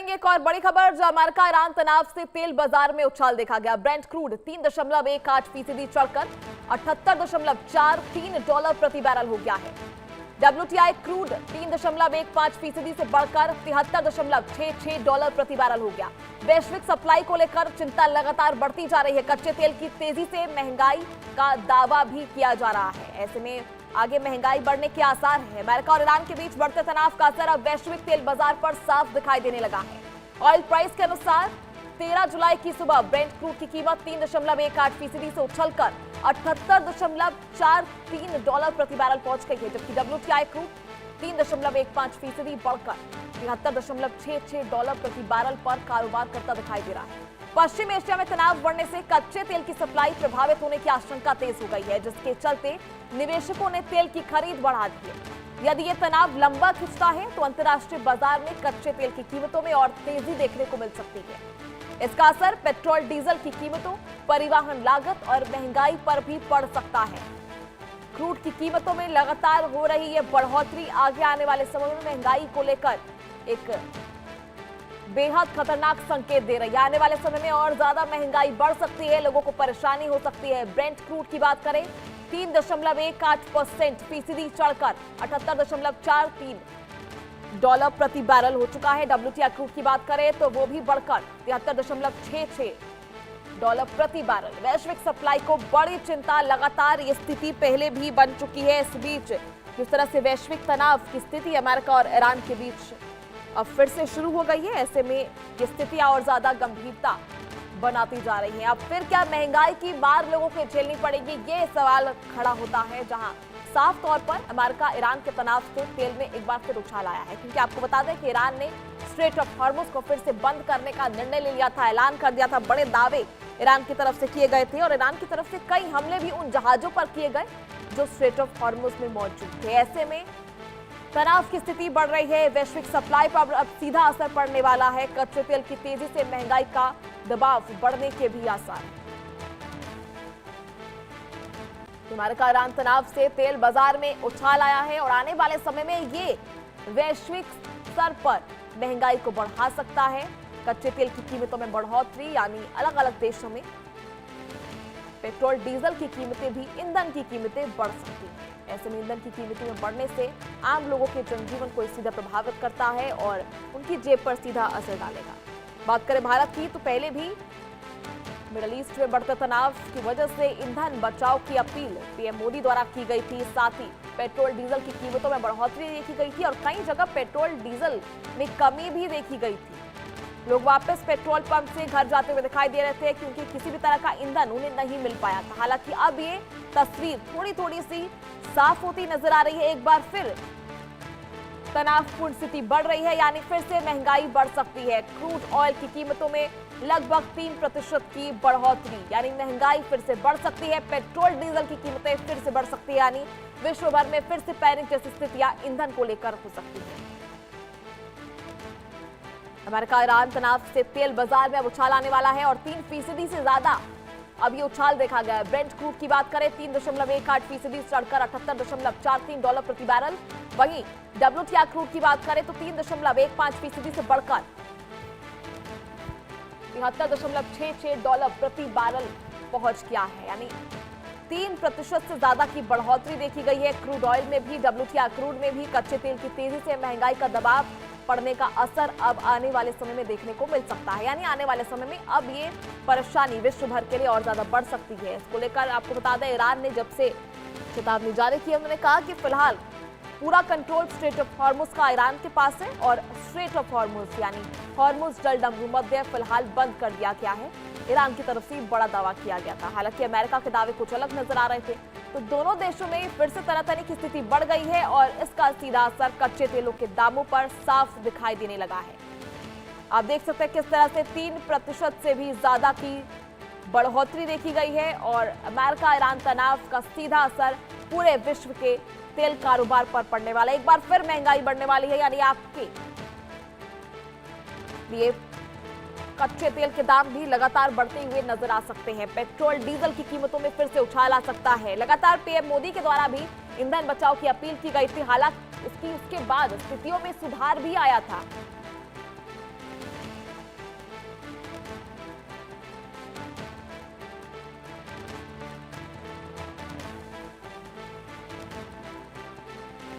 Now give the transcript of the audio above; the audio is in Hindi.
करेंगे एक और बड़ी खबर, जो अमेरिका ईरान तनाव से तेल बाजार में उछाल देखा गया। ब्रेंट क्रूड 3.18% चढ़कर $78.43 प्रति बैरल हो गया है। WTI क्रूड 3.15% से बढ़कर $73.66 प्रति बैरल हो गया। वैश्विक सप्लाई को लेकर चिंता लगातार बढ़ती जा रही है। कच्चे तेल की तेजी से महंगाई का दावा भी किया जा रहा है। ऐसे में आगे महंगाई बढ़ने के आसार है। अमेरिका और ईरान के बीच बढ़ते तनाव का असर अब वैश्विक तेल बाजार पर साफ दिखाई देने लगा है। ऑयल प्राइस के अनुसार 13 जुलाई की सुबह ब्रेंट क्रूड की कीमत 3.18% से उछलकर $78.43 प्रति बैरल पहुंच गई है, जबकि WTI क्रूड 3.15% बढ़कर $73.66 प्रति बैरल पर कारोबार करता दिखाई दे रहा है। पश्चिम एशिया में तनाव बढ़ने से कच्चे तेल की सप्लाई प्रभावित होने की आशंका तेज हो गई है, जिसके चलते निवेशकों ने तेल की खरीद बढ़ा दी है। यदि ये तनाव लंबा खिंचता है तो अंतर्राष्ट्रीय बाजार में कच्चे तेल की कीमतों में और तेजी देखने को मिल सकती है। इसका असर पेट्रोल डीजल की कीमतों, परिवहन लागत और महंगाई पर भी पड़ सकता है। क्रूड की कीमतों में लगातार हो रही ये बढ़ोतरी आगे आने वाले समय में महंगाई को लेकर एक बेहद खतरनाक संकेत दे रही है। आने वाले समय में और ज्यादा महंगाई बढ़ सकती है, लोगों को परेशानी हो सकती है। ब्रेंट क्रूड की बात करें 3.18% चढ़कर $78.43 प्रति बैरल हो चुका है। WTI क्रूड की बात करें तो वो भी बढ़कर $73.66 प्रति बैरल। वैश्विक सप्लाई को बड़ी चिंता, लगातार ये स्थिति पहले भी बन चुकी है। इस बीच जिस तरह से वैश्विक तनाव की स्थिति अमेरिका और ईरान के बीच अब फिर से शुरू हो गई है, ऐसे में ये स्थितियां और ज्यादा गंभीरता बनाती जा रही हैं। अब फिर क्या महंगाई की मार लोगों को झेलनी पड़ेगी, ये सवाल खड़ा होता है, जहां साफ तौर पर अमेरिका ईरान के तनाव से तेल में एक बार फिर उछाल आया है। क्योंकि आपको बता दें कि ईरान ने स्ट्रेट ऑफ हॉर्मुज को फिर से बंद करने का निर्णय ले लिया था, ऐलान कर दिया था। बड़े दावे ईरान की तरफ से किए गए थे और ईरान की तरफ से कई हमले भी उन जहाजों पर किए गए जो स्ट्रेट ऑफ हॉर्मुज में मौजूद थे। ऐसे में तनाव की स्थिति बढ़ रही है, वैश्विक सप्लाई पर अब सीधा असर पड़ने वाला है। कच्चे तेल की तेजी से महंगाई का दबाव बढ़ने के भी आसार हैं। अमेरिका ईरान तनाव से तेल बाजार में उछाल आया है और आने वाले समय में ये वैश्विक स्तर पर महंगाई को बढ़ा सकता है। कच्चे तेल की कीमतों में बढ़ोतरी, यानी अलग अलग देशों में पेट्रोल डीजल की कीमतें भी, ईंधन की कीमतें बढ़ सकती हैं। ऐसे में ईंधन की कीमतों में बढ़ने से आम लोगों के जनजीवन को सीधा प्रभावित करता है और उनकी जेब पर सीधा असर डालेगा। बात करें भारत की तो पहले भी मिडल ईस्ट में बढ़ते तनाव की वजह से ईंधन बचाव की अपील पीएम मोदी द्वारा की गई थी। साथ ही पेट्रोल डीजल की कीमतों में बढ़ोतरी देखी गई थी और कई जगह पेट्रोल डीजल में कमी भी देखी गई थी। लोग वापस पेट्रोल पंप से घर जाते हुए दिखाई दे रहे थे, क्योंकि किसी भी तरह का ईंधन उन्हें नहीं मिल पाया था। हालांकि अब ये तस्वीर थोड़ी सी साफ होती नजर आ रही है। एक बार फिर तनावपूर्ण स्थिति बढ़ रही है, यानी फिर से महंगाई बढ़ सकती है। क्रूड ऑयल की कीमतों में लगभग 3% की बढ़ोतरी, यानी महंगाई फिर से बढ़ सकती है। पेट्रोल डीजल की कीमतें फिर से बढ़ सकती है, यानी विश्व भर में फिर से पैनिक जैसी स्थितियां ईंधन को लेकर हो सकती है। अमेरिका ईरान तनाव से तेल बाजार में अब उछाल आने वाला है और 3% से ज्यादा अब ये उछाल देखा गया है। ब्रेंट क्रूड की बात करें 3.18% चढ़कर $78.43 प्रति बैरल। वहीं WTI क्रूड की बात करें तो 3.15% से बढ़कर $73.66 प्रति बैरल पहुंच गया है, यानी 3% से ज्यादा की बढ़ोतरी देखी गई है। क्रूड ऑयल में भी, WTI क्रूड में भी कच्चे तेल की तेजी से महंगाई का दबाव पड़ने का असर अब आने वाले समय में देखने को मिल सकता है। यानी आने वाले समय में अब ये परेशानी विश्व भर के लिए और ज्यादा बढ़ सकती है। इसको लेकर आपको बता दें, ईरान ने जब से चेतावनी जारी की, उन्होंने कहा कि फिलहाल पूरा कंट्रोल स्ट्रेट ऑफ हॉर्मुज का ईरान के पास है और स्ट्रेट ऑफ हॉर्मुज यानी हॉर्मुज जलडम भूमध्य फिलहाल बंद कर दिया गया है। ईरान की तरफ से बड़ा दावा किया गया था। हालांकि अमेरिका के दावे कुछ अलग नजर आ रहे थे। तो दोनों देशों में फिर से तरह की स्थिति बढ़ गई है और इसका सीधा असर कच्चे तेलों के दामों पर साफ दिखाई देने लगा है। आप देख सकते हैं किस तरह से 3% से भी ज्यादा की बढ़ोतरी देखी गई है और अमेरिका ईरान तनाव का सीधा असर पूरे विश्व के तेल कारोबार पर पड़ने वाला है। एक बार फिर महंगाई बढ़ने वाली है, यानी आपके लिए कच्चे तेल के दाम भी लगातार बढ़ते हुए नजर आ सकते हैं। पेट्रोल डीजल की कीमतों में फिर से उछाल आ सकता है। लगातार पीएम मोदी के द्वारा भी ईंधन बचाव की अपील की गई थी। हालांकि उसके बाद स्थितियों में सुधार भी आया था।